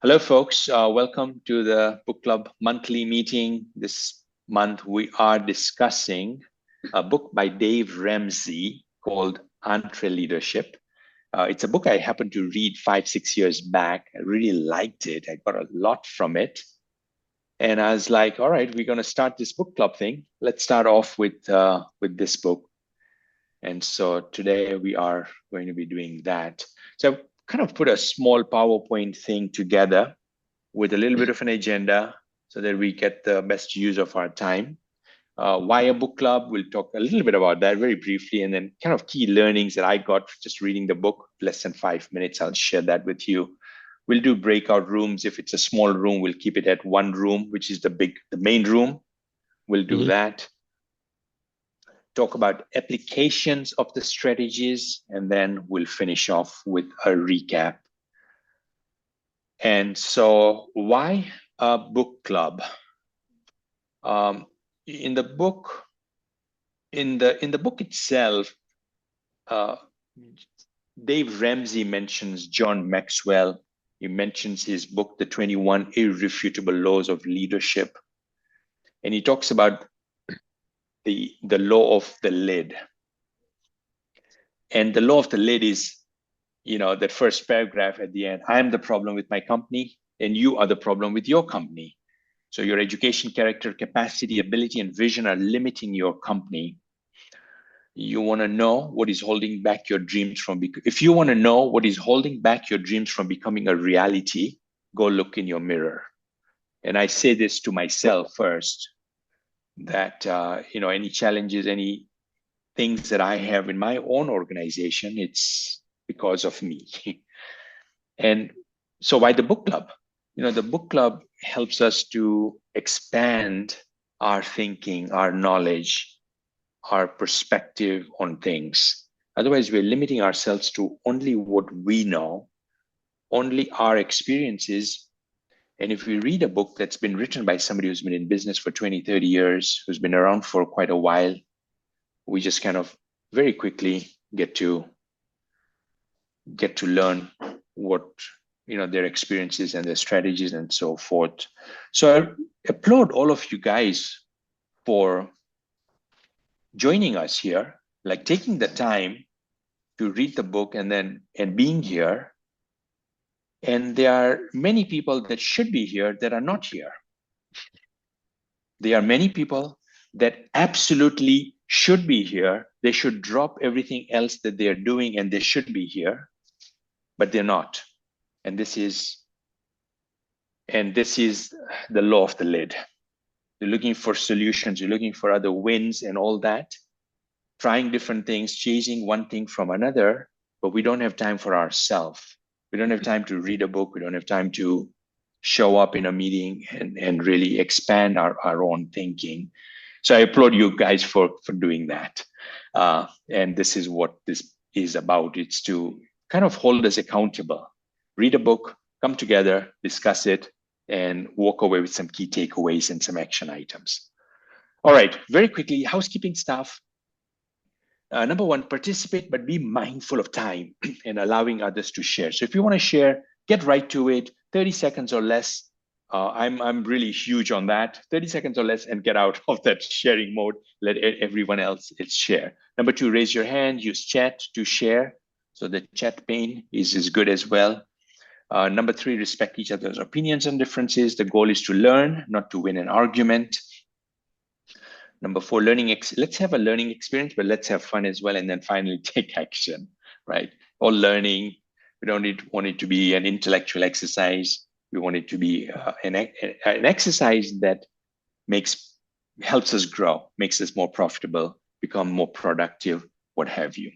Hello, folks. Welcome to the book club monthly meeting. This month, we are discussing a book by Dave Ramsey called EntreLeadership. It's a book I happened to read 5-6 years back. I really liked it. I got a lot from it. And I was like, all right, we're going to start this book club thing. Let's start off with this book. And so today we are going to be doing that. So I've kind of put a small PowerPoint thing together with a little bit of an agenda so that we get the best use of our time. Why a book club? We'll talk a little bit about that very briefly, and then kind of key learnings that I got just reading the book, less than 5 minutes. I'll share that with you. We'll do breakout rooms. If it's a small room, we'll keep it at one room, which is the main room. We'll do that. Talk about applications of the strategies, and then we'll finish off with a recap. And so why a book club? In the book itself, Dave Ramsey mentions John Maxwell. He mentions his book, The 21 Irrefutable Laws of Leadership. And he talks about the law of the lid. And the law of the lid is, that first paragraph at the end. I am the problem with my company, and you are the problem with your company. So your education, character, capacity, ability, and vision are limiting your company. You want to know what is holding back your dreams from if you want to know what is holding back your dreams from becoming a reality, go look in your mirror. And I say this to myself first, that any challenges, any things that I have in my own organization, it's because of me. And so why the book club? The book club helps us to expand our thinking, our knowledge, our perspective on things. Otherwise, we're limiting ourselves to only what we know, only our experiences. And if we read a book that's been written by somebody who's been in business for 20, 30 years, who's been around for quite a while, we just kind of very quickly get to learn what their experiences and their strategies and so forth. So I applaud all of you guys for joining us here, like taking the time to read the book and being here. And there are many people that should be here that are not here. There are many people that absolutely should be here. They should drop everything else that they're doing and they should be here, but they're not. And this is the law of the lid. You're looking for solutions, you're looking for other wins and all that, trying different things, chasing one thing from another, but we don't have time for ourselves. We don't have time to read a book. We don't have time to show up in a meeting and really expand our own thinking. So I applaud you guys for doing that. And this is what this is about. It's to kind of hold us accountable. Read a book, come together, discuss it, and walk away with some key takeaways and some action items. All right, very quickly, housekeeping stuff. Number one, participate, but be mindful of time and allowing others to share. So if you want to share, get right to it, 30 seconds or less. I'm really huge on that. 30 seconds or less and get out of that sharing mode. Let everyone else share. Number two, raise your hand, use chat to share. So the chat pane is good as well. Number three, respect each other's opinions and differences. The goal is to learn, not to win an argument. Number four, let's have a learning experience, but let's have fun as well. And then finally, take action, right? All learning. We don't want it to be an intellectual exercise. We want it to be an exercise that helps us grow, makes us more profitable, become more productive, what have you.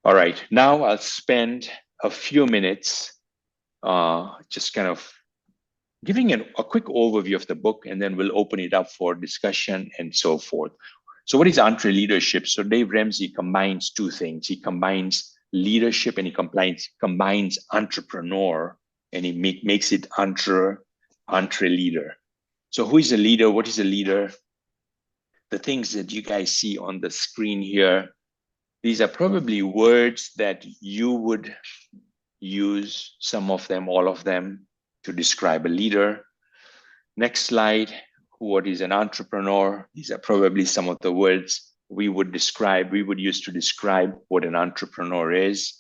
All right, now I'll spend a few minutes just kind of giving a quick overview of the book, and then we'll open it up for discussion and so forth. So what is EntreLeadership? So Dave Ramsey combines two things. He combines leadership and he combines entrepreneur, and he makes it EntreLeader. So who is a leader? What is a leader? The things that you guys see on the screen here, these are probably words that you would use, some of them, all of them. to describe a leader. Next slide. What is an entrepreneur? These are probably some of the words we would use to describe what an entrepreneur is.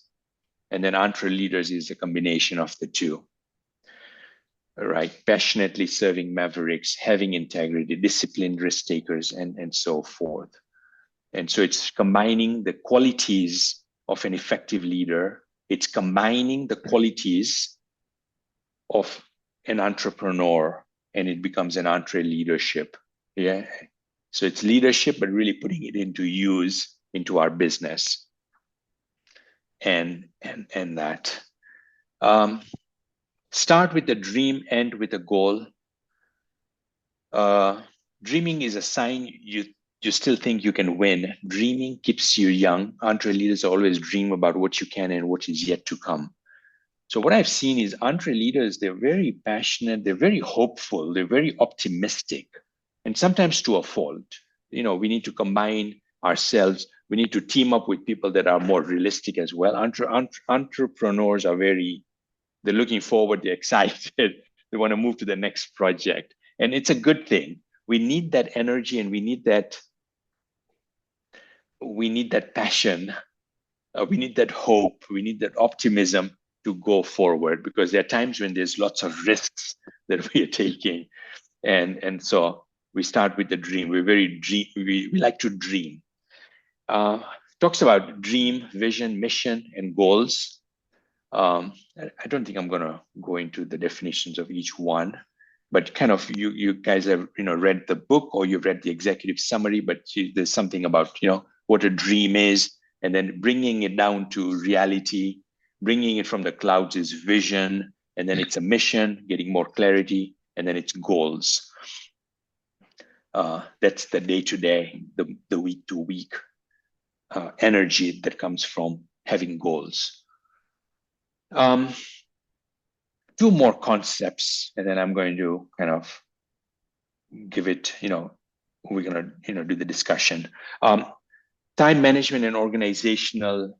And then EntreLeaders is a combination of the two. All right, passionately serving mavericks, having integrity, disciplined risk takers, and so forth. And so it's combining the qualities of an effective leader. It's combining the qualities of an entrepreneur, and it becomes an EntreLeadership. Yeah. So it's leadership, but really putting it into use into our business. And that. Start with a dream, end with a goal. Dreaming is a sign you still think you can win. Dreaming keeps you young. EntreLeaders always dream about what you can and what is yet to come. So what I've seen is EntreLeaders, they're very passionate, they're very hopeful, they're very optimistic, and sometimes to a fault. We need to combine ourselves. We need to team up with people that are more realistic as well. Entrepreneurs are they're looking forward, they're excited, they want to move to the next project. And it's a good thing. We need that energy, and we need that passion. We need that hope. We need that optimism to go forward, because there are times when there's lots of risks that we are taking. And so we start with the dream. We like to dream. Talks about dream, vision, mission, and goals. I don't think I'm going to go into the definitions of each one, but kind of you guys have read the book, or you've read the executive summary, but there's something about what a dream is, and then bringing it down to reality. Bringing it from the clouds is vision, and then it's a mission, getting more clarity, and then it's goals. That's the day-to-day, the week-to-week energy that comes from having goals. Two more concepts, and then I'm going to kind of give it, we're going to do the discussion. Time management and organizational,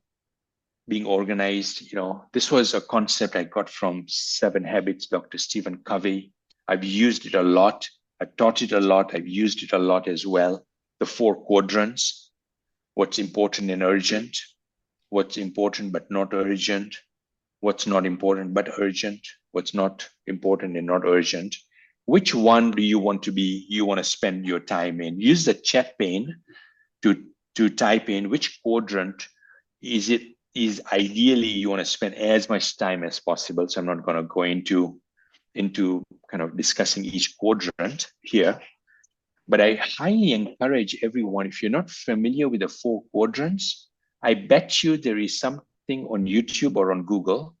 being organized. This was a concept I got from 7 Habits, Dr. Stephen Covey. I've used it a lot. I've taught it a lot. I've used it a lot as well. The 4 quadrants: what's important and urgent, what's important but not urgent, what's not important but urgent, what's not important and not urgent. Which one do you want to spend your time in? Use the chat pane to type in which quadrant is ideally you want to spend as much time as possible. So I'm not going to go into kind of discussing each quadrant here, but I highly encourage everyone, if you're not familiar with the 4 quadrants, I bet you there is something on YouTube or on Google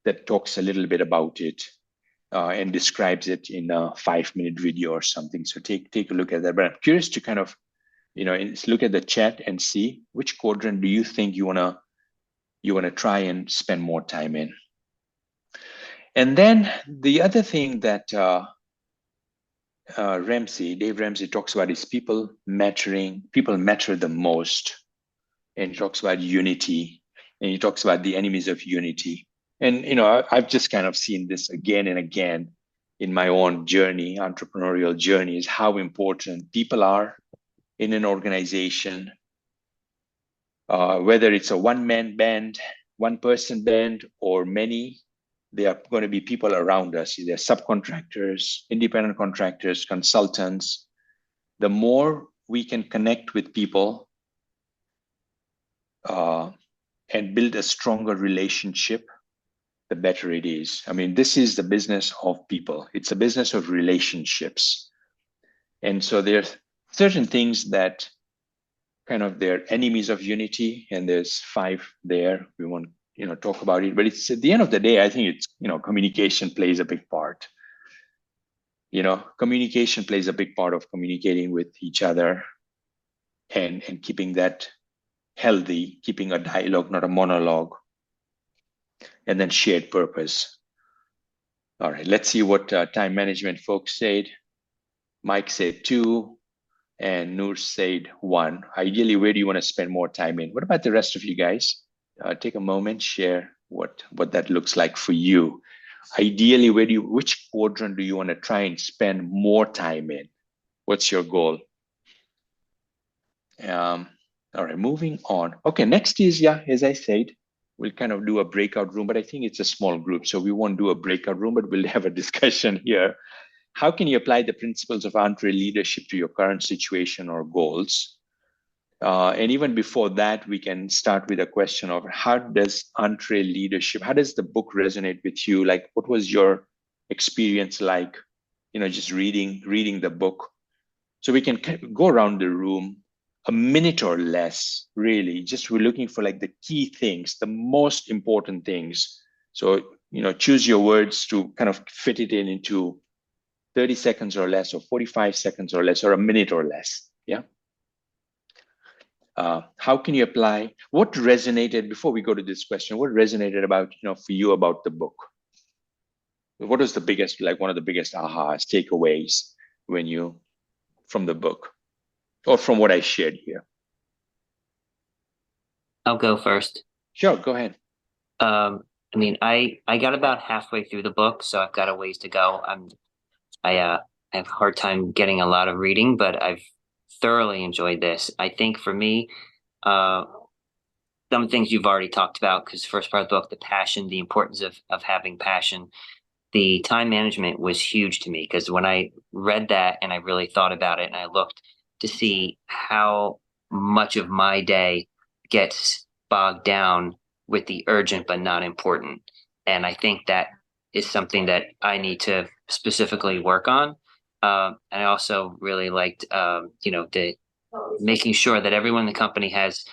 that talks a little bit about it and describes it in a 5-minute video or something. So take a look at that. But I'm curious to kind of, look at the chat and see which quadrant do you think you want to try and spend more time in. And then the other thing that Dave Ramsey talks about is people matter the most. And he talks about unity, and he talks about the enemies of unity. And, I've just kind of seen this again and again in my own journey, entrepreneurial journey, is how important people are in an organization, whether it's a one-man band, one-person band, or many. There are going to be people around us. They're subcontractors, independent contractors, consultants. The more we can connect with people and build a stronger relationship, the better it is. I mean, this is the business of people. It's a business of relationships. And so there's certain things that kind of they're enemies of unity, and there's 5 there. We won't talk about it, but it's at the end of the day, I think it's communication plays a big part. Communication plays a big part of communicating with each other and keeping that healthy, keeping a dialogue, not a monologue, and then shared purpose. All right, let's see what time management folks said. Mike said 2, and Noor said 1. Ideally, where do you want to spend more time in? What about the rest of you guys? Take a moment, share what that looks like for you. Ideally, which quadrant do you want to try and spend more time in? What's your goal? All right, moving on. Okay, next is, yeah, as I said, we'll kind of do a breakout room, but I think it's a small group, so we won't do a breakout room, but we'll have a discussion here. How can you apply the principles of EntreLeadership to your current situation or goals? And even before that, we can start with a question of how does EntreLeadership, how does the book resonate with you? Like, what was your experience like, just reading the book? So we can go around the room a minute or less, really. Just we're looking for like the key things, the most important things. So, choose your words to kind of fit it into 30 seconds or less, or 45 seconds or less, or a minute or less. Yeah. How can you apply what resonated before we go to this question? What resonated about, for you about the book? What was the biggest, like one of the biggest ahas, takeaways from the book or from what I shared here? I'll go first. Sure, go ahead. I mean, I got about halfway through the book, so I've got a ways to go. I have a hard time getting a lot of reading, but I've thoroughly enjoyed this. I think for me, uh, some things you've already talked about, because first part of the book, the passion, the importance of having passion. The time management was huge to me because when I read that and I really thought about it and I looked to see how much of my day gets bogged down with the urgent but not important. And I think that is something that I need to specifically work on. And I also really liked, the making sure that everyone in the company has,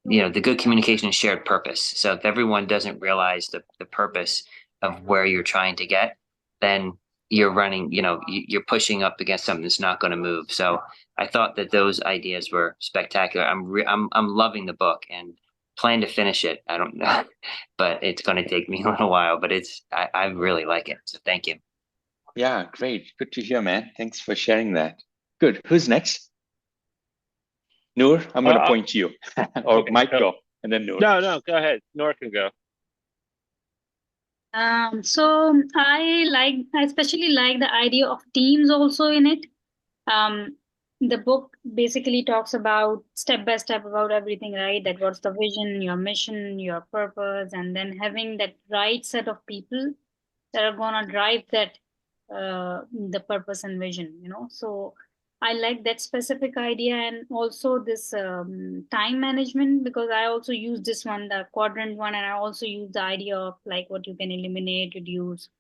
the good communication and shared purpose. So if everyone doesn't realize the purpose of where you're trying to get, then you're running, you're pushing up against something that's not going to move. So I thought that those ideas were spectacular. I'm loving the book and plan to finish it. I don't know, but it's going to take me a little while. But I really like it. So thank you. Yeah, great. Good to hear, man. Thanks for sharing that. Good. Who's next? Noor, I'm going to point to you. Or Okay. Mike, go, and then Noor. No, go ahead. Nora can go. I especially like the idea of teams also in it. Um, the book basically talks about step by step about everything, right? That what's the vision, your mission, your purpose, and then having that right set of people that are gonna drive that the purpose and vision, So I like that specific idea, and also this time management, because I also use this one, the quadrant one, and I also use the idea of like what you can eliminate, reduce,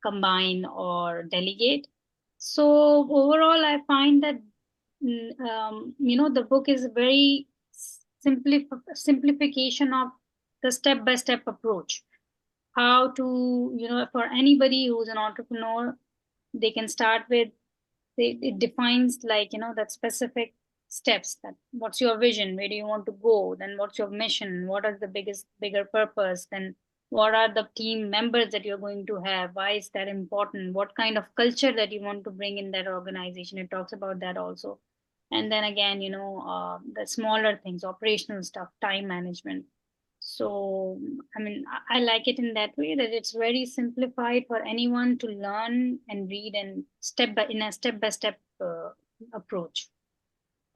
combine, or delegate. So overall, I find that the book is a very simplification of the step by step approach. How to, for anybody who's an entrepreneur, they can start with, it defines like, that specific steps, that what's your vision, where do you want to go, then what's your mission, what is the bigger purpose, then what are the team members that you're going to have, why is that important, what kind of culture that you want to bring in that organization, it talks about that also. And then again, the smaller things, operational stuff, time management. So, I mean, I like it in that way, that it's very simplified for anyone to learn and read, and in a step by step approach.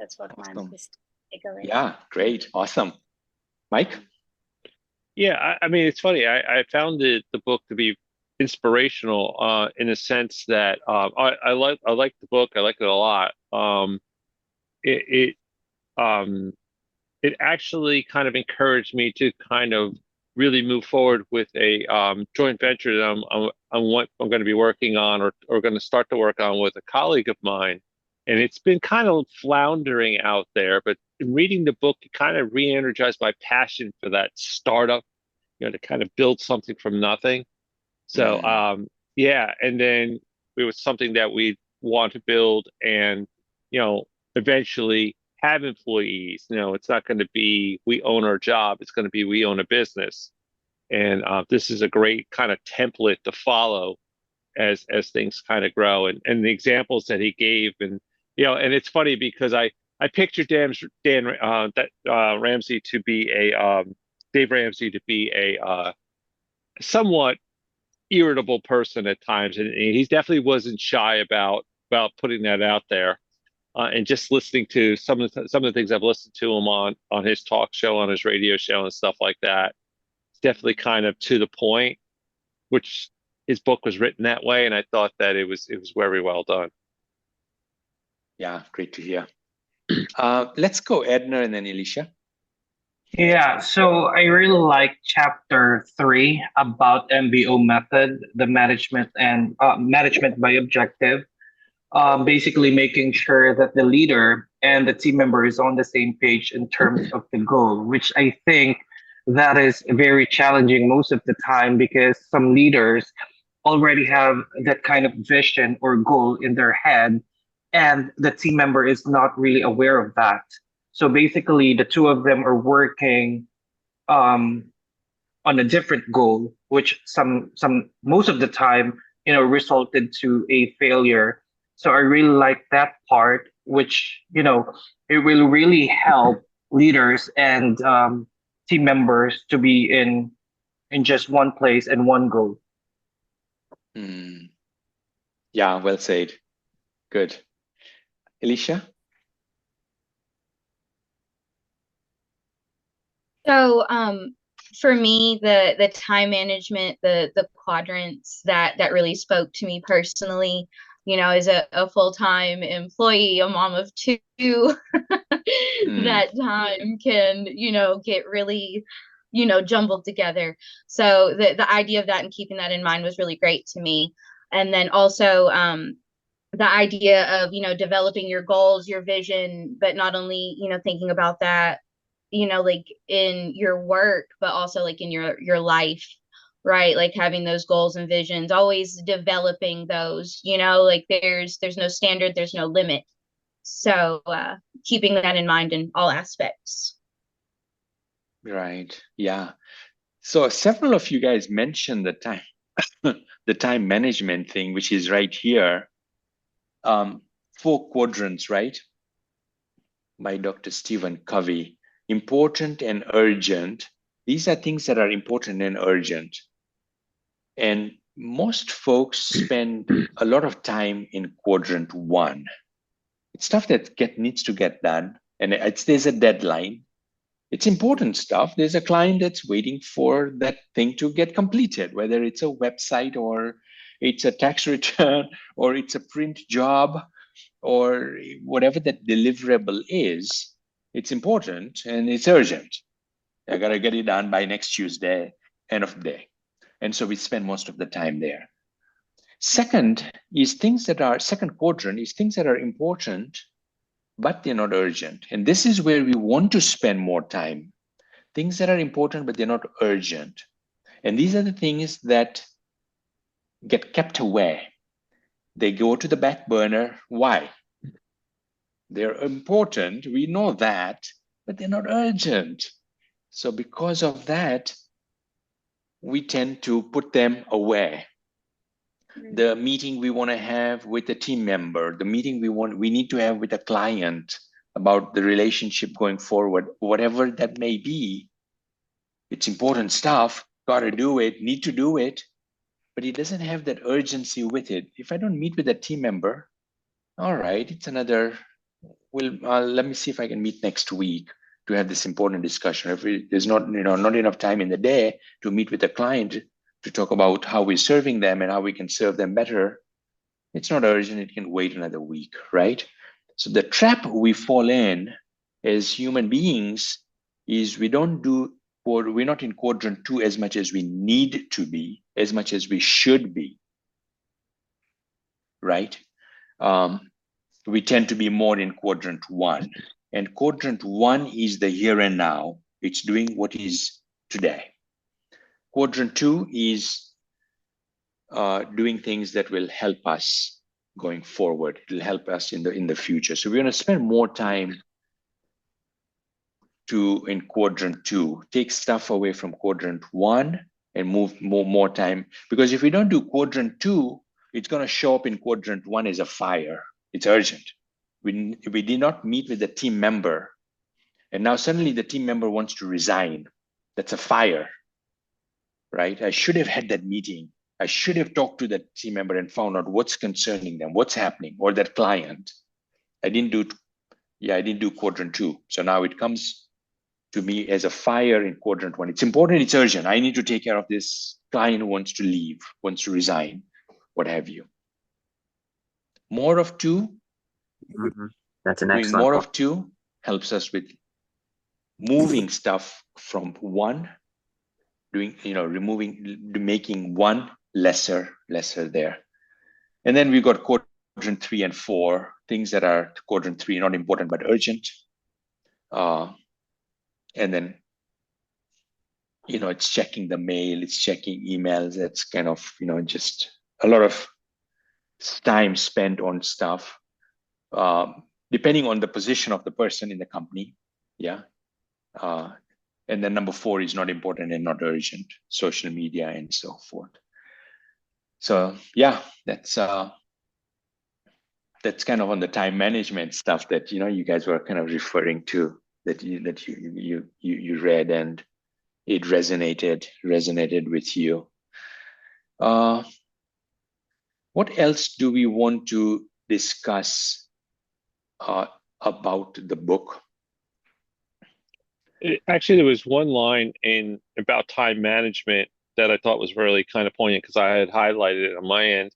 That's what my Awesome. biggest takeaway. Yeah, great. Awesome. Mike? Yeah, I mean, it's funny. I found the book to be inspirational in a sense that I like the book. I like it a lot. It um, it actually kind of encouraged me to kind of really move forward with a joint venture that I'm going to be working on or going to start to work on with a colleague of mine. And it's been kind of floundering out there, but in reading the book, it kind of re-energized my passion for that startup, to kind of build something from nothing. So, yeah, and then it was something that we want to build and, eventually have employees. It's not going to be we own our job. It's going to be we own a business. And this is a great kind of template to follow as things kind of grow. And the examples that he gave, and and it's funny because I pictured Ramsey to be a Dave Ramsey to be a somewhat irritable person at times, and he definitely wasn't shy about putting that out there. And just listening to some of the things I've listened to him on his talk show, on his radio show, and stuff like that, it's definitely kind of to the point. Which his book was written that way, and I thought that it was very well done. Yeah, great to hear. Let's go Edna and then Alicia. Yeah, so I really like chapter 3 about MBO method, the management and management by objective. Basically making sure that the leader and the team member is on the same page in terms of the goal, which I think that is very challenging most of the time because some leaders already have that kind of vision or goal in their head, and the team member is not really aware of that. So basically, the two of them are working um, on a different goal, which some most of the time, resulted to a failure. So I really like that part, which it will really help leaders and team members to be in just one place and one goal. Yeah, well said. Good. Alicia? So for me, the time management, the quadrants that really spoke to me personally, as a full-time employee, a mom of 2, that time can, get really, jumbled together. So the idea of that and keeping that in mind was really great to me. And then also the idea of, developing your goals, your vision, but not only, thinking about that, like in your work, but also like in your life, right? Like having those goals and visions, always developing those, like there's no standard, there's no limit. So keeping that in mind in all aspects. Right. Yeah. So several of you guys mentioned the time, the time management thing, which is right here. 4 quadrants, right? By Dr. Stephen Covey. Important and urgent. These are things that are important and urgent. And most folks spend a lot of time in quadrant 1. It's stuff that needs to get done. And there's a deadline. It's important stuff. There's a client that's waiting for that thing to get completed, whether it's a website or it's a tax return or it's a print job or whatever that deliverable is. It's important and it's urgent. I got to get it done by next Tuesday, end of the day. And so we spend most of the time there. Second quadrant is things that are important, but they're not urgent. And this is where we want to spend more time. Things that are important, but they're not urgent. And these are the things that get kept away. They go to the back burner. Why? They're important. We know that, but they're not urgent. So because of that, we tend to put them away. The meeting we want to have with a team member, the meeting we need to have with a client about the relationship going forward, whatever that may be, it's important stuff, got to do it, need to do it, but it doesn't have that urgency with it. If I don't meet with a team member, all right, it's another, let me see if I can meet next week to have this important discussion. If there's not enough time in the day to meet with a client to talk about how we're serving them and how we can serve them better, it's not urgent. It can wait another week, right? So the trap we fall in as human beings is we're not in quadrant 2 as much as we need to be, as much as we should be, right? We tend to be more in quadrant 1. And quadrant 1 is the here and now. It's doing what is today. Quadrant 2 is doing things that will help us going forward. It will help us in the future. So we're going to spend more time in quadrant 2. Take stuff away from quadrant 1 and move more time. Because if we don't do quadrant 2, it's going to show up in quadrant 1 as a fire. It's urgent. We did not meet with the team member, and now suddenly the team member wants to resign. That's a fire, right? I should have had that meeting. I should have talked to that team member and found out what's concerning them, what's happening, or that client. I didn't do quadrant 2. So now it comes to me as a fire in quadrant 1. It's important, it's urgent. I need to take care of this client who wants to leave, wants to resign, what have you. More of 2. That's an Doing excellent more point. of 2 helps us with moving stuff from 1, making 1 lesser there. And then we got quadrant 3 and 4, things that are quadrant 3, not important but urgent. And then, it's checking the mail, it's checking emails. It's kind of, just a lot of time spent on stuff, depending on the position of the person in the company. Yeah. And then number 4 is not important and not urgent, social media and so forth. So yeah, that's kind of on the time management stuff that you guys were kind of referring to, that you read and it resonated with you. What else do we want to discuss about the book? Actually, there was one line about time management that I thought was really kind of poignant because I had highlighted it on my end.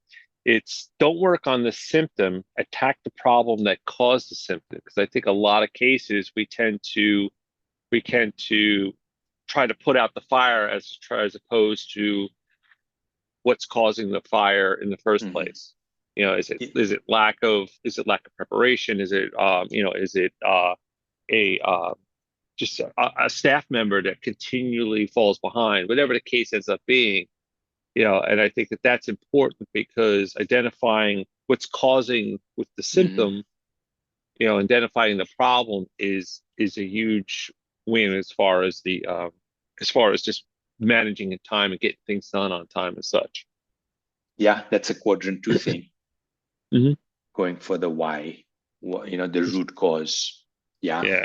It's don't work on the symptom, attack the problem that caused the symptom. Because I think a lot of cases we tend to try to put out the fire as opposed to what's causing the fire in the first place. Is it lack of preparation? Is it just a staff member that continually falls behind, whatever the case ends up being, and I think that's important because identifying what's causing with the symptom, identifying the problem is a huge win as far as just managing in time and getting things done on time and such. Yeah, that's a quadrant 2 thing. Going for the why, the root cause. Yeah.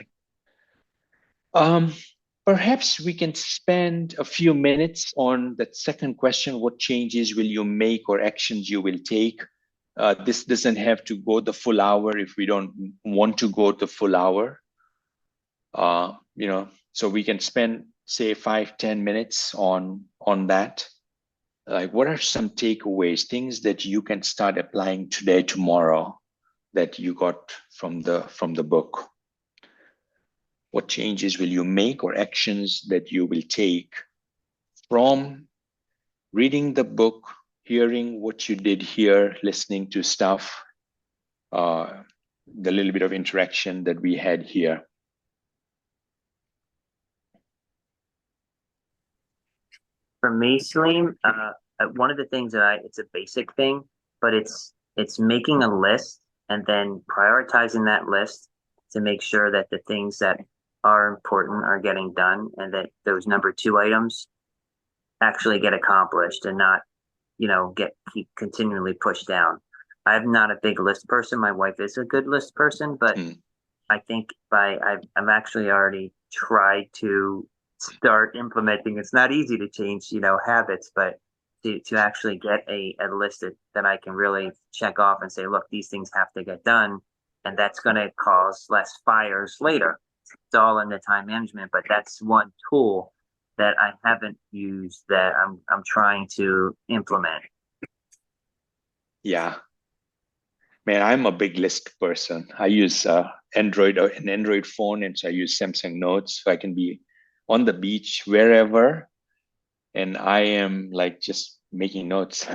Perhaps we can spend a few minutes on that second question. What changes will you make or actions you will take? This doesn't have to go the full hour if we don't want to go the full hour. So we can spend, say, 5-10 minutes on that. Like, what are some takeaways, things that you can start applying today, tomorrow, that you got from the book? What changes will you make or actions that you will take from reading the book, hearing what you did here, listening to stuff, the little bit of interaction that we had here? For me, Salim, one of the things it's a basic thing, but it's making a list and then prioritizing that list to make sure that the things that are important are getting done and that those number 2 items actually get accomplished and not, keep continually pushed down. I'm not a big list person. My wife is a good list person, but I think I've actually already tried to start implementing. It's not easy to change, habits, but to actually get a list that I can really check off and say, look, these things have to get done, and that's going to cause less fires later. It's all in the time management, but that's one tool that I haven't used that I'm trying to implement. Yeah, man, I'm a big list person. I use an Android phone, and so I use Samsung Notes, so I can be on the beach, wherever, and I am like just making notes.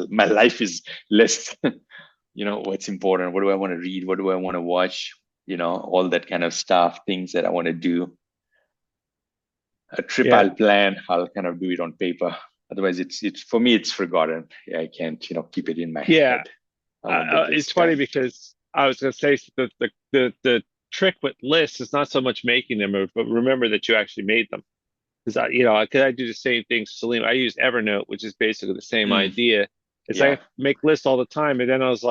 My life is list. What's important, what do I want to read, what do I want to watch, all that kind of stuff, things that I want to do. A trip I'll plan, I'll kind of do it on paper. Otherwise, it's for me, it's forgotten. I can't, keep it in my head. It's funny because I was going to say the trick with lists is not so much making them, but remember that you actually made them. Because I do the same thing, Salim. I use Evernote, which is basically the same idea. It's like I make lists all the time, and then it's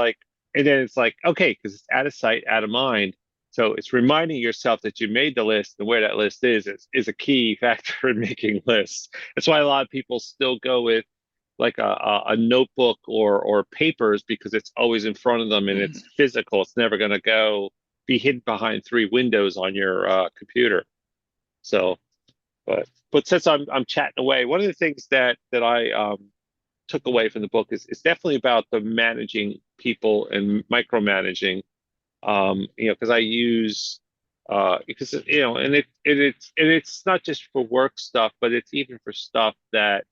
like, okay, because it's out of sight, out of mind. So it's reminding yourself that you made the list and where that list is a key factor in making lists. That's why a lot of people still go with like a notebook or papers, because it's always in front of them and it's physical. It's never going to be hidden behind 3 windows on your computer. So, but since I'm chatting away, one of the things that I took away from the book is it's definitely about the managing people and micromanaging. Because I use because and it's not just for work stuff, but it's even for stuff that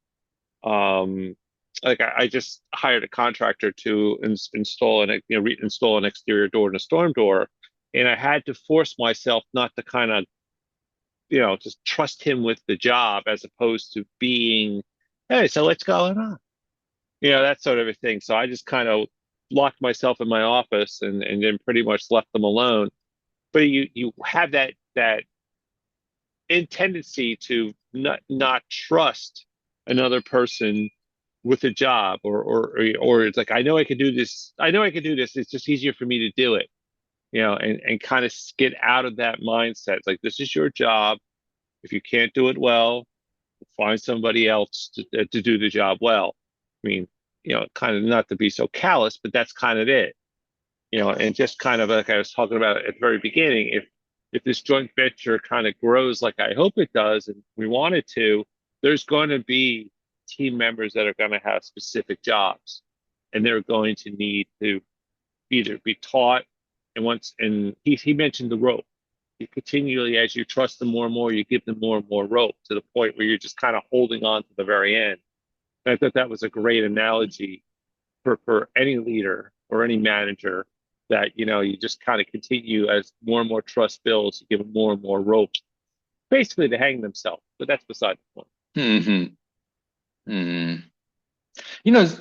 like I just hired a contractor to install reinstall an exterior door and a storm door, and I had to force myself not to kind of just trust him with the job, as opposed to being, hey, so what's going on, that sort of a thing. So I just kind of locked myself in my office and then pretty much left them alone. But you have that tendency to not trust another person with a job, or it's like, I know I can do this. It's just easier for me to do it, and kind of get out of that mindset. It's like, this is your job. If you can't do it well, find somebody else to do the job well. I mean, kind of, not to be so callous, but that's kind of it. And just kind of like I was talking about at the very beginning, if this joint venture kind of grows like I hope it does, and we want it to, there's going to be team members that are going to have specific jobs, and they're going to need to either be taught, and he mentioned the rope. You continually, as you trust them more and more, you give them more and more rope, to the point where you're just kind of holding on to the very end. And I thought that was a great analogy for any leader or any manager, that you just kind of continue, as more and more trust builds, you give them more and more rope, basically to hang themselves. But that's beside the point.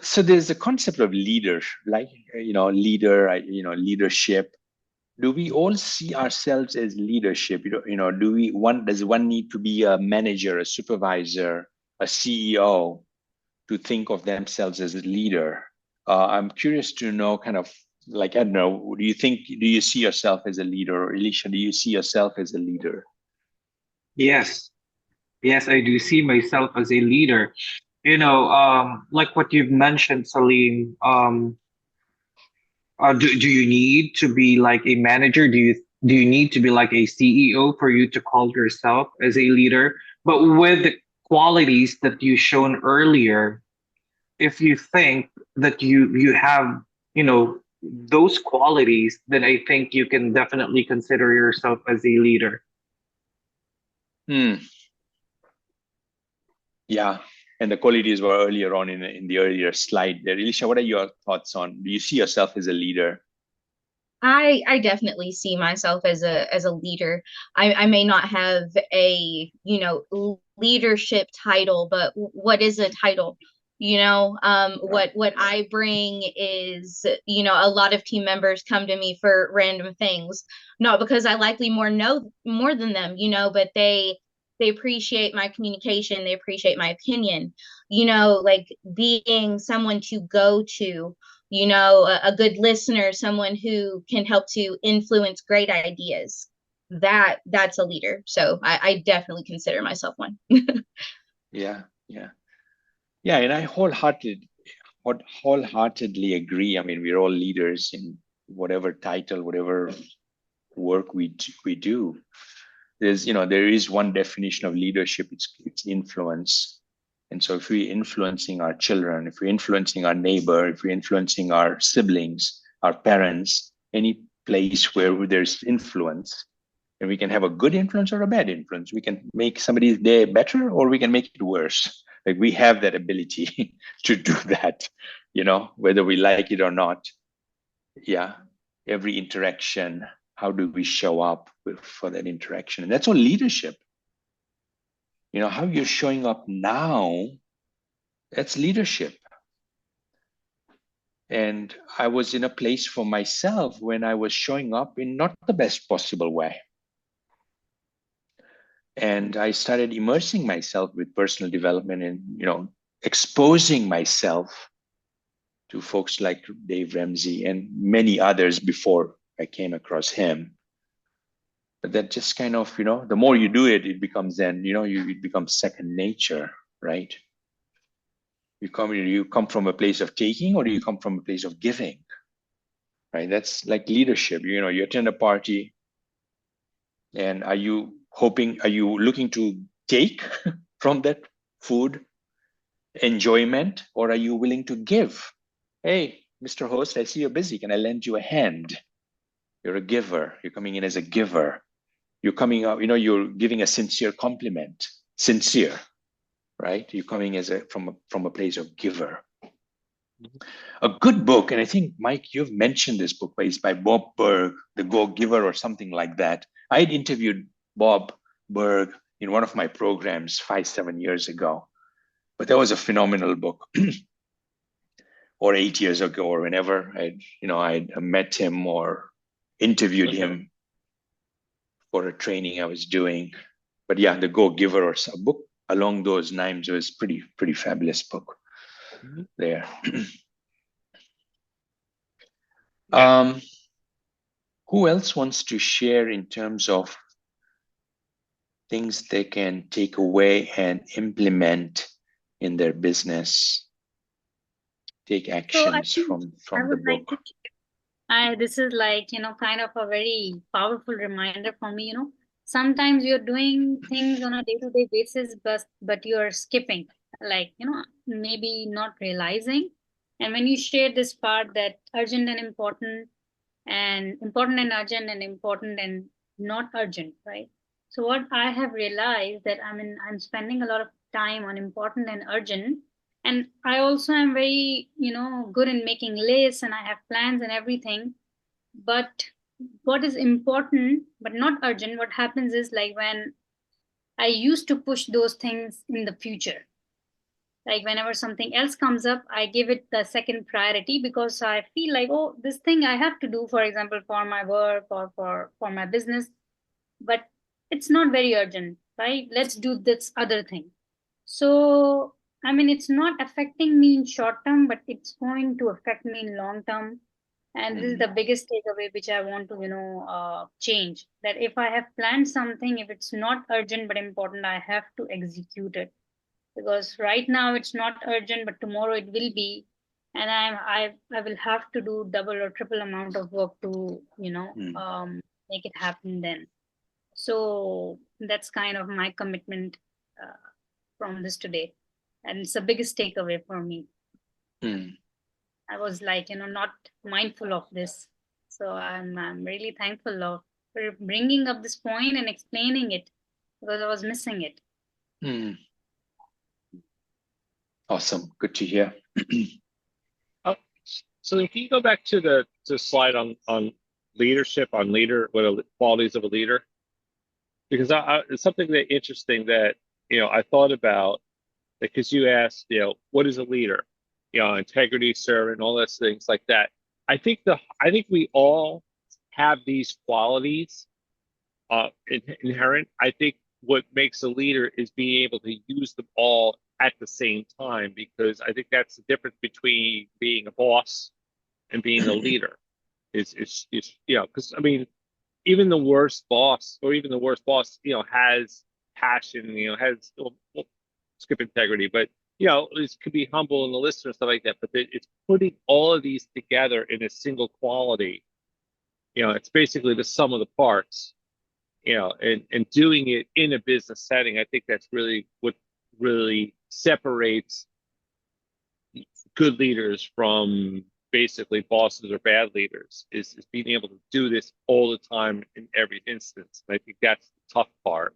So there's a concept of leader, like leadership. Do we all see ourselves as leadership? Does one need to be a manager, a supervisor, a CEO to think of themselves as a leader? I'm curious to know, kind of like, I don't know, do you see yourself as a leader? Or Elisha, do you see yourself as a leader? Yes. Yes, I do see myself as a leader. Like what you've mentioned, Salim, do you need to be like a manager? Do you need to be like a CEO for you to call yourself as a leader? But with the qualities that you shown earlier, if you think that you have, those qualities, then I think you can definitely consider yourself as a leader. Yeah. And the qualities were earlier on in the earlier slide there. Elisha, what are your thoughts on, do you see yourself as a leader? I definitely see myself as a leader. I may not have a leadership title, but what is a title? What I bring is, a lot of team members come to me for random things, not because I likely know more than them, but they appreciate my communication, they appreciate my opinion, like being someone to go to, a good listener, someone who can help to influence great ideas. That's a leader. So I definitely consider myself one. Yeah. And I wholeheartedly agree. I mean, we're all leaders in whatever title, whatever work we do. There is one definition of leadership. It's influence. And so if we're influencing our children, if we're influencing our neighbor, if we're influencing our siblings, our parents, any place where there's influence, and we can have a good influence or a bad influence. We can make somebody's day better, or we can make it worse. Like, we have that ability to do that, whether we like it or not. Yeah. Every interaction, how do we show up for that interaction? And that's all leadership. How you're showing up now, that's leadership. And I was in a place for myself when I was showing up in not the best possible way. And I started immersing myself with personal development and, exposing myself to folks like Dave Ramsey and many others before I came across him. But that just kind of, the more you do it, it becomes then, it becomes second nature, right? Do you come from a place of taking, or do you come from a place of giving? Right? That's like leadership. You attend a party, and are you looking to take from that food enjoyment, or are you willing to give? Hey, Mr. Host, I see you're busy. Can I lend you a hand? You're a giver. You're coming in as a giver. You're coming up, you're giving a sincere compliment. Sincere, right? You're coming from a place of giver. A good book, and I think, Mike, you've mentioned this book, but it's by Bob Berg, The Go Giver, or something like that. I had interviewed Bob Berg in one of my programs 5-7 years ago, but that was a phenomenal book. Or 8 years ago, or whenever I met him or interviewed him for a training I was doing. But yeah, The Go Giver, or a book along those lines, was pretty fabulous book there. Who else wants to share in terms of things they can take away and implement in their business? Take actions from the book. This is like, kind of a very powerful reminder for me. Sometimes you're doing things on a day-to-day basis, but you're skipping, like, maybe not realizing. And when you share this part, that urgent and important and urgent and important and not urgent, right? So what I have realized that I'm spending a lot of time on important and urgent, and I also am very good in making lists, and I have plans and everything. But what is important but not urgent, what happens is, like, when I used to push those things in the future, like whenever something else comes up, I give it the second priority, because I feel like, oh, this thing I have to do, for example, for my work or for my business, but it's not very urgent, right? Let's do this other thing. So it's not affecting me in short term, but it's going to affect me in long term. And this is the biggest takeaway which I want to change, that if I have planned something, if it's not urgent but important, I have to execute it, because right now it's not urgent, but tomorrow it will be, and I will have to do double or triple amount of work to make it happen then. So that's kind of my commitment from this today, and it's the biggest takeaway for me. I was like, not mindful of this, so I'm really thankful for bringing up this point and explaining it, because I was missing it. Awesome, good to hear. So if you go back to the slide on leadership, what are the qualities of a leader? Because it's something that interesting that I thought about, because you asked, what is a leader? Integrity, servant, all those things like that. I think we all have these qualities inherent. I think what makes a leader is being able to use them all at the same time, because I think that's the difference between being a boss and being a leader. Is because even the worst boss, has passion, has skip integrity, but it could be humble in the list and stuff like that. But it's putting all of these together in a single quality. It's basically the sum of the parts. And doing it in a business setting, I think that's really what really separates good leaders from basically bosses or bad leaders, is being able to do this all the time in every instance. And I think that's the tough part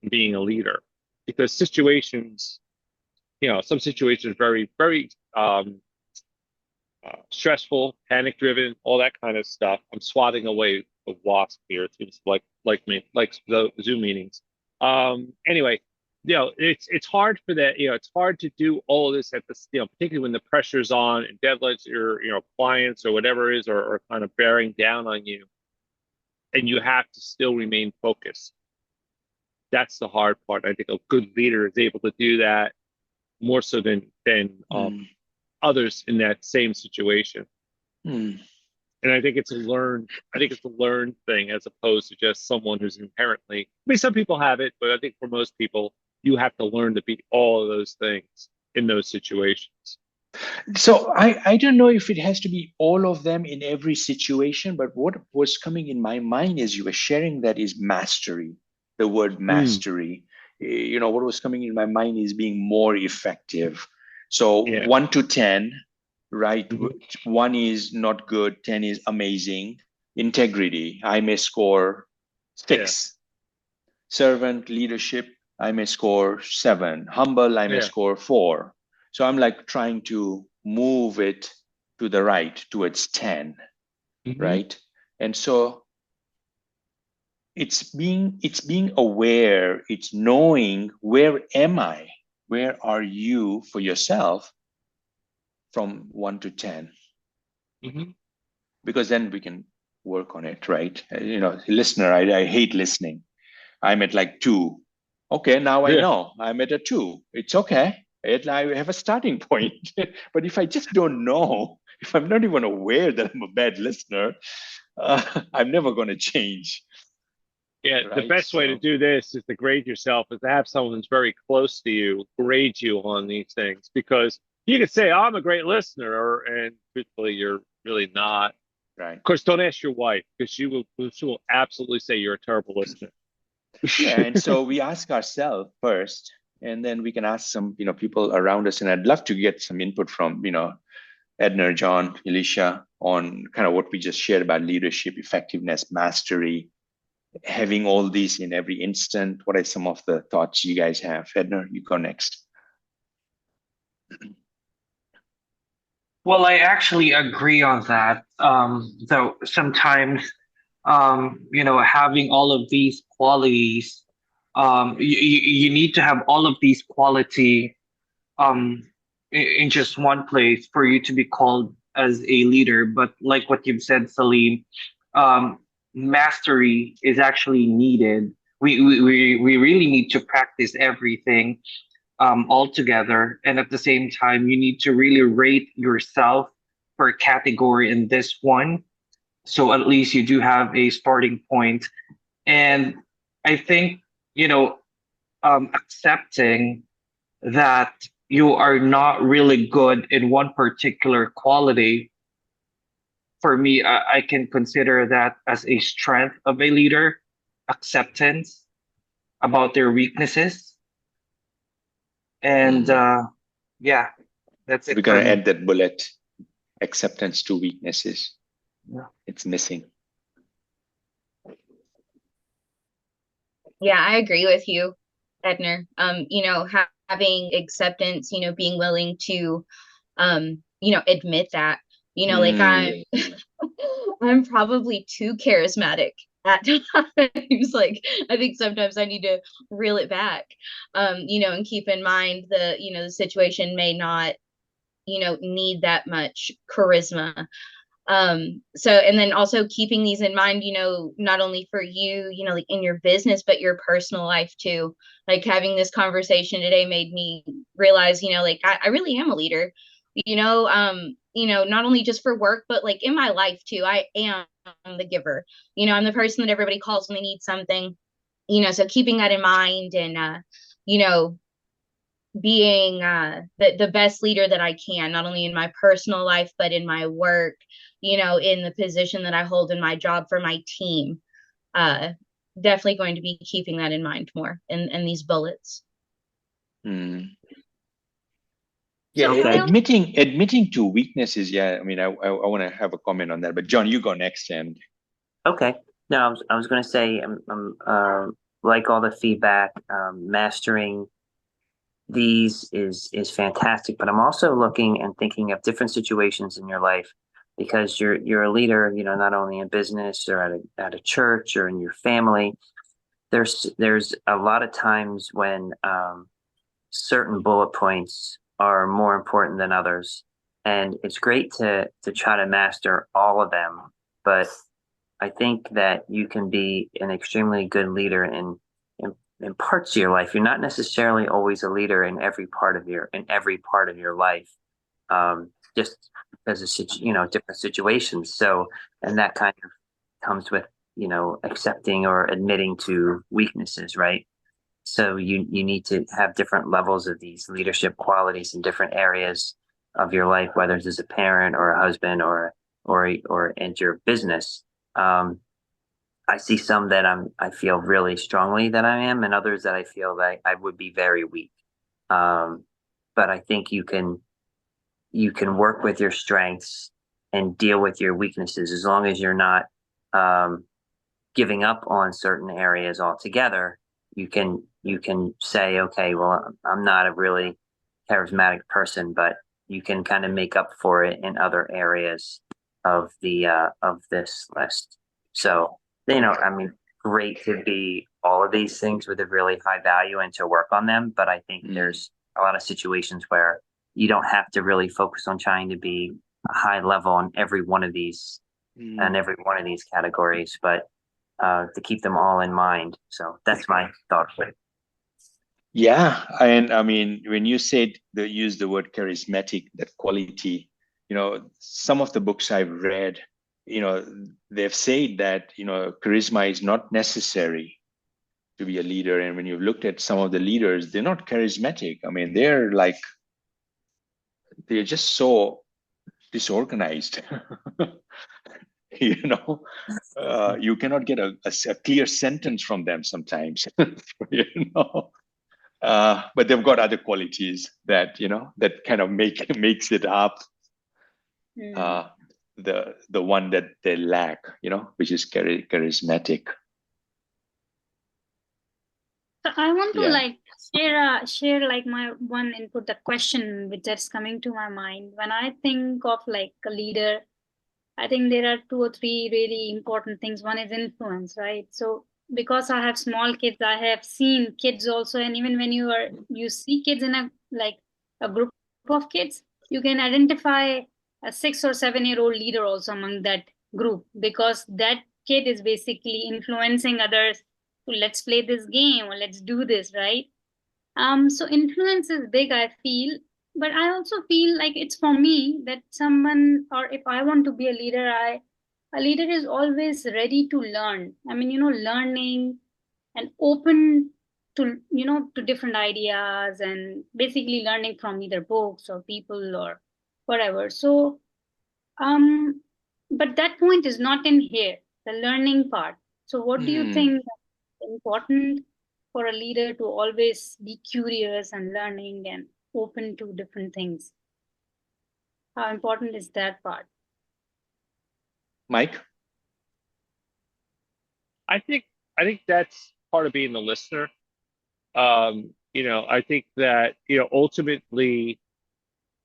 in being a leader, because situations, some situations are very, very stressful, panic driven, all that kind of stuff. I'm swatting away a wasp here. It seems like the Zoom meetings. Anyway, it's hard for that. It's hard to do all of this at the, particularly when the pressure's on and deadlines, your clients or whatever it is are kind of bearing down on you, and you have to still remain focused. That's the hard part. I think a good leader is able to do that more so than others in that same situation. And I think it's a learned thing, as opposed to just someone who's inherently, some people have it, but I think for most people, you have to learn to be all of those things in those situations. So I don't know if it has to be all of them in every situation, but what was coming in my mind as you were sharing that is mastery, the word mastery. What was coming in my mind is being more effective. So Yeah. 1 to 10, right? Mm-hmm. 1 is not good, 10 is amazing. Integrity, I may score 6. Yeah. Servant leadership, I may score 7. Humble, I may score 4. So I'm like trying to move it to the right towards 10, right? And so it's being aware, it's knowing where am I? Where are you for yourself from 1 to 10? Because then we can work on it, right? Listener, I hate listening. I'm at like 2. Okay, now I know I'm at a 2. It's okay. I have a starting point. But if I just don't know, if I'm not even aware that I'm a bad listener, I'm never going to change. Yeah, right? The best way to do this is to grade yourself, is to have someone who's very close to you grade you on these things, because you could say, I'm a great listener, and truthfully, you're really not. Right. Of course, don't ask your wife, because she will absolutely say you're a terrible listener. Yeah, and so we ask ourselves first, and then we can ask some, people around us. And I'd love to get some input from, Edner, John, Elisha, on kind of what we just shared about leadership, effectiveness, mastery, having all these in every instant. What are some of the thoughts you guys have? Edner, you go next. Well, I actually agree on that. Though sometimes, having all of these qualities, you need to have all of these quality in just one place for you to be called as a leader. But like what you've said, Salim, mastery is actually needed. We really need to practice everything all together, and at the same time, you need to really rate yourself per category in this one. So at least you do have a starting point. And I think, accepting that you are not really good in one particular quality, for me, I can consider that as a strength of a leader. Acceptance about their weaknesses. And yeah, that's it. We're going to add that bullet, acceptance to weaknesses. Yeah. It's missing. Yeah, I agree with you, Edner. Having acceptance, being willing to, admit that, like I'm probably too charismatic at times. Like, I think sometimes I need to reel it back, and keep in mind the situation may not, need that much charisma. So, and then also keeping these in mind, not only for you, like in your business, but your personal life too. Like, having this conversation today made me realize, like I really am a leader, not only just for work, but like in my life too. I am the giver, I'm the person that everybody calls when they need something, so keeping that in mind, and, being the best leader that I can, not only in my personal life, but in my work, in the position that I hold in my job for my team. Definitely going to be keeping that in mind more in these bullets. Yeah, Okay. admitting to weaknesses. Yeah, I mean, I want to have a comment on that, but John, you go next. And Okay. No, I was going to say, I'm like all the feedback, mastering these is fantastic, but I'm also looking and thinking of different situations in your life, because you're a leader, not only in business or at a church or in your family. There's a lot of times when certain bullet points are more important than others, and it's great to try to master all of them. But I think that you can be an extremely good leader in parts of your life. You're not necessarily always a leader in every part of your life, just because of different situations. So, and that kind of comes with accepting or admitting to weaknesses, right? So you need to have different levels of these leadership qualities in different areas of your life, whether it's as a parent or a husband or in your business. I see some that I feel really strongly that I am, and others that I feel that I would be very weak. But I think you can work with your strengths and deal with your weaknesses as long as you're not giving up on certain areas altogether. You can say, okay, well, I'm not a really charismatic person, but you can kind of make up for it in other areas of this list. So, I mean, great to be all of these things with a really high value and to work on them. But I think there's a lot of situations where you don't have to really focus on trying to be a high level on every one of these and every one of these categories, but to keep them all in mind. So that's my thought. Yeah, and I mean, when you use the word charismatic, that quality, some of the books I've read, they've said that charisma is not necessary to be a leader. And when you've looked at some of the leaders, they're not charismatic. I mean, they're just so disorganized. You cannot get a clear sentence from them sometimes. But they've got other qualities that that kind of makes it up. The one that they lack, which is charismatic. So I want to share my one input, the question which is coming to my mind when I think of a leader. I think there are 2 or 3 really important things. One is influence, right? So because I have small kids, I have seen kids also, and even when you see kids in a group of kids, you can identify a 6 or 7-year-old leader also among that group, because that kid is basically influencing others to let's play this game or let's do this, right? So influence is big, I feel. But I also feel like it's for me that someone, or if I want to be a leader, a leader is always ready to learn. I mean, learning and open to, to different ideas, and basically learning from either books or people or whatever. So, but that point is not in here, the learning part. So what do you think is important for a leader to always be curious and learning and open to different things? How important is that part? Mike? I think that's part of being the listener. I think that ultimately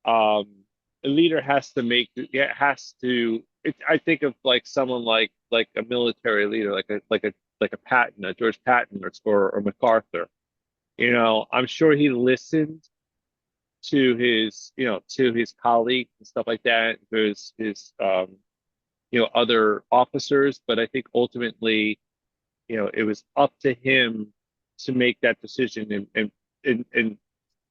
a leader has to I think of someone like a military leader, like a Patton, a George Patton or MacArthur. I'm sure he listened to his colleagues and stuff like that, to his other officers, but I think ultimately it was up to him to make that decision and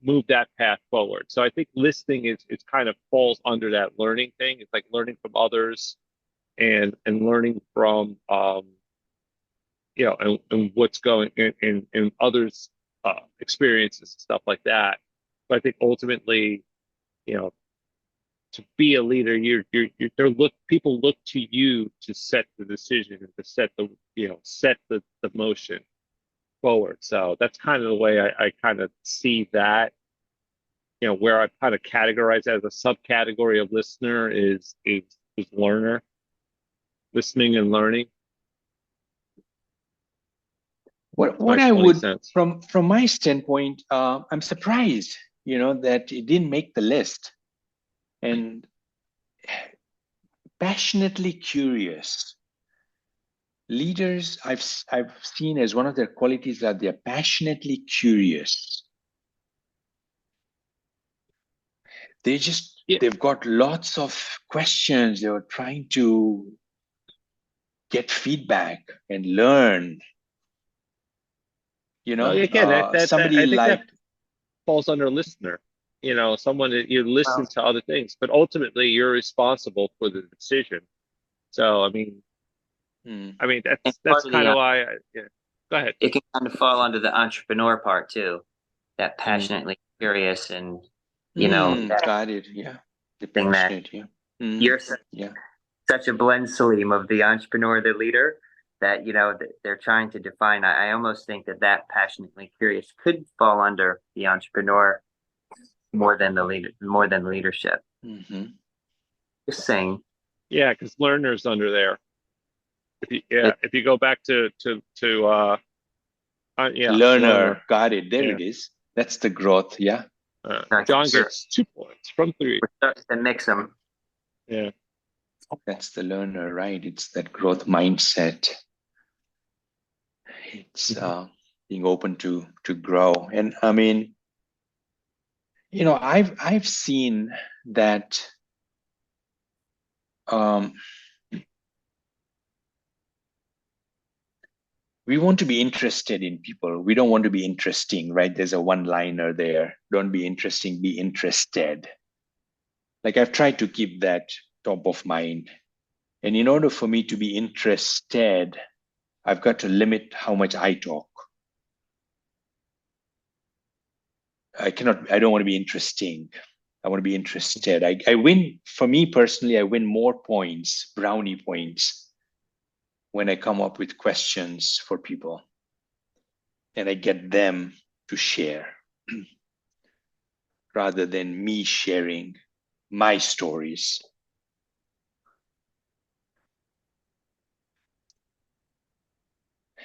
move that path forward. So I think listening is kind of falls under that learning thing. It's like learning from others and learning from and what's going in others' experiences and stuff like that. But I think ultimately, to be a leader, people look to you to set the decision and to set the motion forward. So that's kind of the way I kind of see that. Where I kind of categorize as a subcategory of listener is learner, listening and learning. What I would, from my standpoint, I'm surprised, that it didn't make the list. And passionately curious leaders, I've seen as one of their qualities that they're passionately curious. They've got lots of questions. They were trying to get feedback and learn. Somebody that falls under listener. Someone that you listen to other things, but ultimately you're responsible for the decision. So I mean that's kind of why. Go ahead. It can kind of fall under the entrepreneur part too, that passionately curious and, you know, that got it. Yeah. The thing that passionate, yeah. you're such a blend, Salim, of the entrepreneur, the leader, that, you know, they're trying to define. I almost think that passionately curious could fall under the entrepreneur more than the leadership. Just saying. Yeah, because learner's under there. If you go back to learner, got it. There it is. That's the growth. Yeah. John gets 2 points from 3. We're starting to mix them. Yeah. That's the learner, right? It's that growth mindset. It's being open to grow. And I mean, you know, I've seen that we want to be interested in people. We don't want to be interesting, right? There's a one-liner there. Don't be interesting, be interested. Like I've tried to keep that top of mind. And in order for me to be interested, I've got to limit how much I talk. I don't want to be interesting. I want to be interested. I win, for me personally, I win more points, brownie points, when I come up with questions for people and I get them to share rather than me sharing my stories.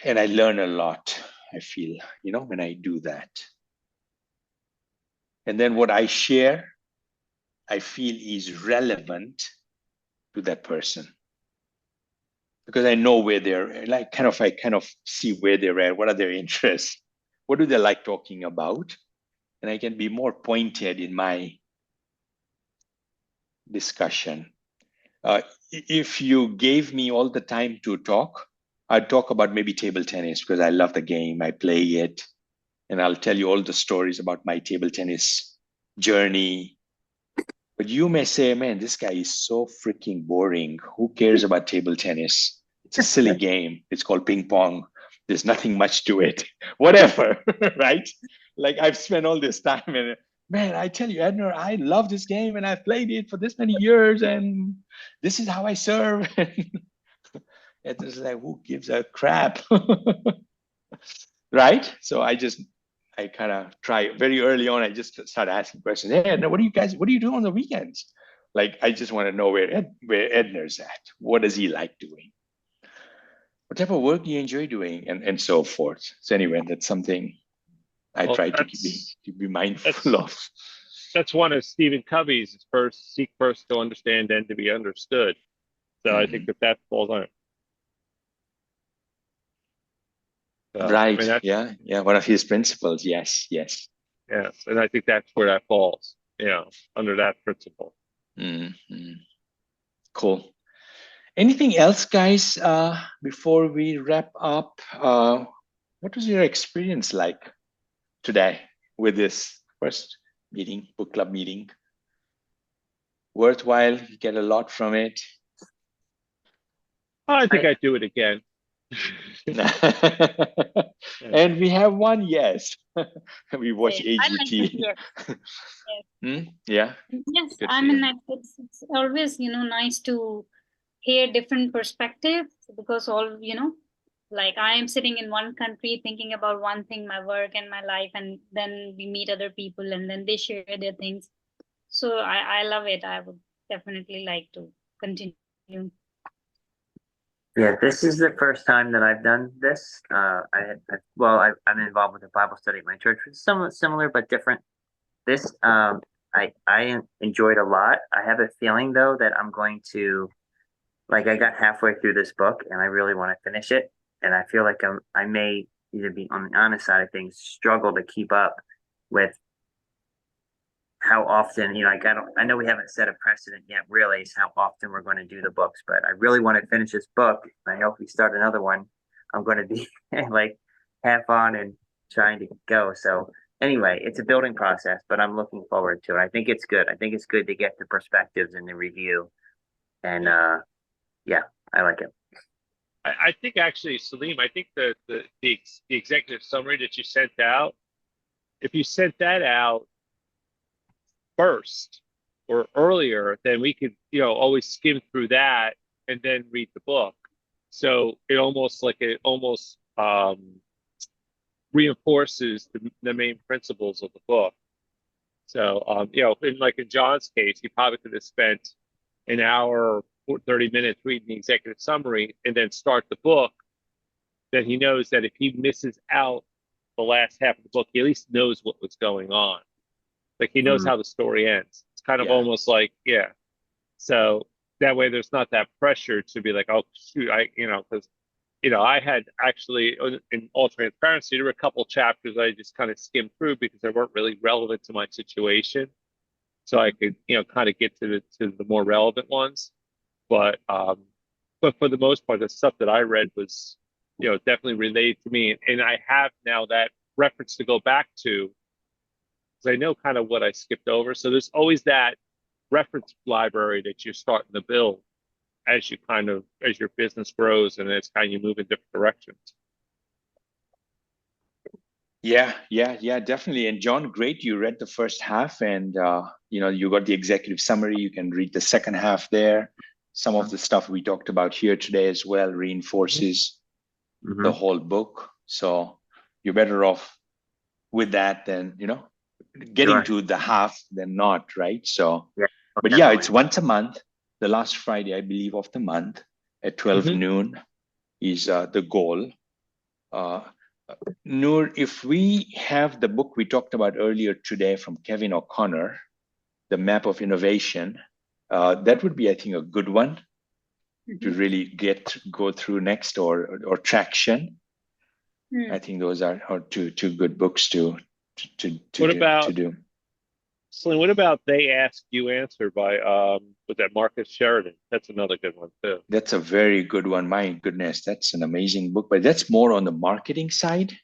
And I learn a lot, I feel, you know, when I do that. And then what I share, I feel is relevant to that person. Because I know where they're like, I kind of see where they're at, what are their interests, what do they like talking about? And I can be more pointed in my discussion. If you gave me all the time to talk, I'd talk about maybe table tennis because I love the game, I play it, and I'll tell you all the stories about my table tennis journey. But you may say, man, this guy is so freaking boring. Who cares about table tennis? It's a silly game. It's called ping pong. There's nothing much to it. Whatever, right? Like I've spent all this time and man, I tell you, Edner, I love this game and I've played it for this many years and this is how I serve. It's just like, who gives a crap? Right? So I kind of try very early on. I just start asking questions. Hey, Edna, what do you do on the weekends? Like, I just want to know where Edner's at. What does he like doing? What type of work do you enjoy doing? And so forth. So anyway, that's something I try to be mindful of. That's one of Stephen Covey's seek first to understand and to be understood. So I think that falls on it. So, right. I mean, yeah. One of his principles. Yes. Yes. And I think that's where that falls, under that principle. Cool. Anything else, guys, before we wrap up? What was your experience like today with this first meeting, book club meeting? Worthwhile? You get a lot from it? I think I'd do it again. And we have one yes. We watch AGT. Yes. Yeah. Yes, I mean it's always nice to hear different perspectives because like I am sitting in one country thinking about one thing, my work and my life, and then we meet other people and then they share their things. So I love it. I would definitely like to continue. Yeah, this is the first time that I've done this. I'm involved with a Bible study at my church, which is somewhat similar but different. This I enjoyed a lot. I have a feeling though that I'm going to, like, I got halfway through this book and I really want to finish it, and I feel like I may, either be on the honest side of things, struggle to keep up with how often, I know we haven't set a precedent yet, really, is how often we're going to do the books, but I really want to finish this book. I hope we start another one. I'm going to be like half on and trying to go. So anyway, it's a building process, but I'm looking forward to it. I think it's good. I think it's good to get the perspectives and the review. And yeah, I like it. I think actually, Salim, I think the executive summary that you sent out, if you sent that out first or earlier, then we could, always skim through that and then read the book. So it almost reinforces the main principles of the book. So, in John's case, he probably could have spent an hour or 30 minutes reading the executive summary and then start the book. Then he knows that if he misses out the last half of the book, he at least knows what was going on. Like he knows how the story ends. It's kind of almost like, So that way there's not that pressure to be like, oh, shoot, because, I had actually, in all transparency, there were a couple chapters I just kind of skimmed through because they weren't really relevant to my situation. So I could, kind of get to the more relevant ones. But for the most part, the stuff that I read was, definitely related to me. And I have now that reference to go back to, because I know kind of what I skipped over. So there's always that reference library that you're starting to build as your business grows and as you move in different directions. Yeah, definitely. And John, great. You read the first half and, you got the executive summary. You can read the second half there. Some of the stuff we talked about here today as well reinforces the whole book. So you're better off with that than, getting to the half than not, right? So, but it's once a month. The last Friday, I believe, of the month at 12 noon is the goal. Noor, if we have the book we talked about earlier today from Kevin O'Connor, The Map of Innovation, that would be, I think, a good one to really go through next, or Traction. I think those are two good books to do. Slim, what about They Ask, You Answer by was that Marcus Sheridan? That's another good one too. That's a very good one. My goodness, that's an amazing book, but that's more on the marketing side.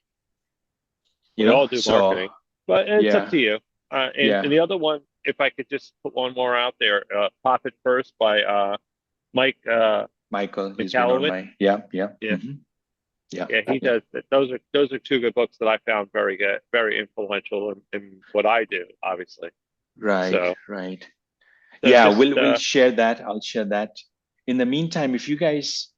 We all do marketing, but it's up to you. And the other one, if I could just put one more out there, Profit First by Michael McAlevin. He does that. Those are two good books that I found very good, very influential in what I do, obviously. Right. So we'll share that. I'll share that. In the meantime, if you guys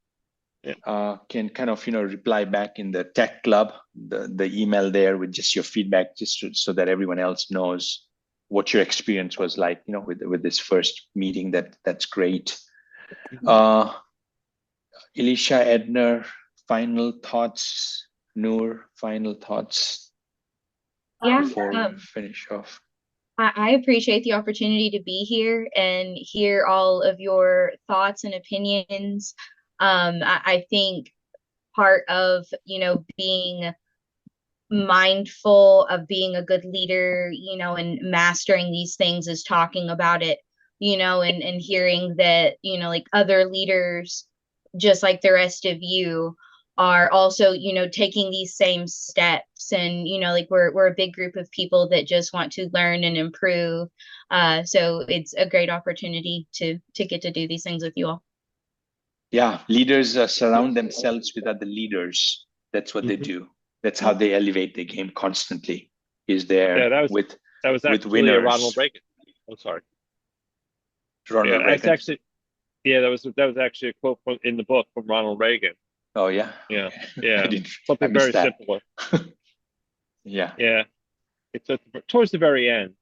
can kind of reply back in the tech club, the email there with just your feedback, so that everyone else knows what your experience was like, with this first meeting. That's great. Elisha, Edner, final thoughts. Noor, final thoughts before we finish off. I appreciate the opportunity to be here and hear all of your thoughts and opinions. I think part of, being mindful of being a good leader, and mastering these things is talking about it, and hearing that, like other leaders, just like the rest of you, are also, taking these same steps. And, like we're a big group of people that just want to learn and improve. So it's a great opportunity to get to do these things with you all. Yeah, leaders surround themselves with other leaders. That's what they do. That's how they elevate their game constantly. Is there that was actually winners. Ronald Reagan. I'm sorry. Ronald Reagan. That's actually, that was actually a quote in the book from Ronald Reagan. Oh yeah. Yeah. Something very simple. Yeah. It's towards the very end.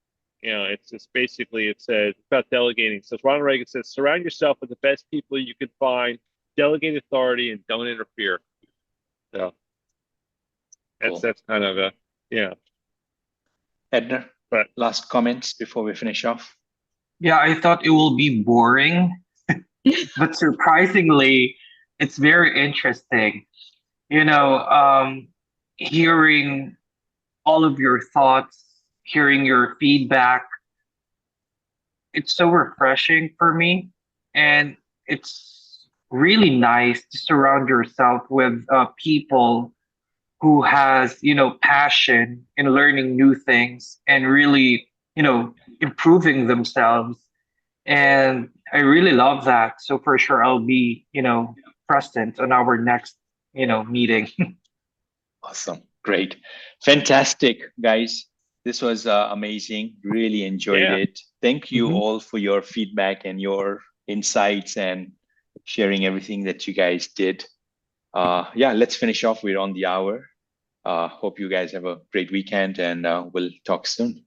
It's just basically, it says about delegating. It says Ronald Reagan says, surround yourself with the best people you can find, delegate authority, and don't interfere. So that's kind of Edna, but last comments before we finish off. Yeah, I thought it will be boring, but surprisingly, it's very interesting. Hearing all of your thoughts, hearing your feedback, it's so refreshing for me. And it's really nice to surround yourself with people who has, passion in learning new things and really, improving themselves. And I really love that. So for sure, I'll be, present on our next, meeting. Awesome. Great. Fantastic, guys. This was amazing. Really enjoyed Yeah. it. Thank you Mhm. all for your feedback and your insights and sharing everything that you guys did. Yeah, let's finish off. We're on the hour. Hope you guys have a great weekend, and we'll talk soon.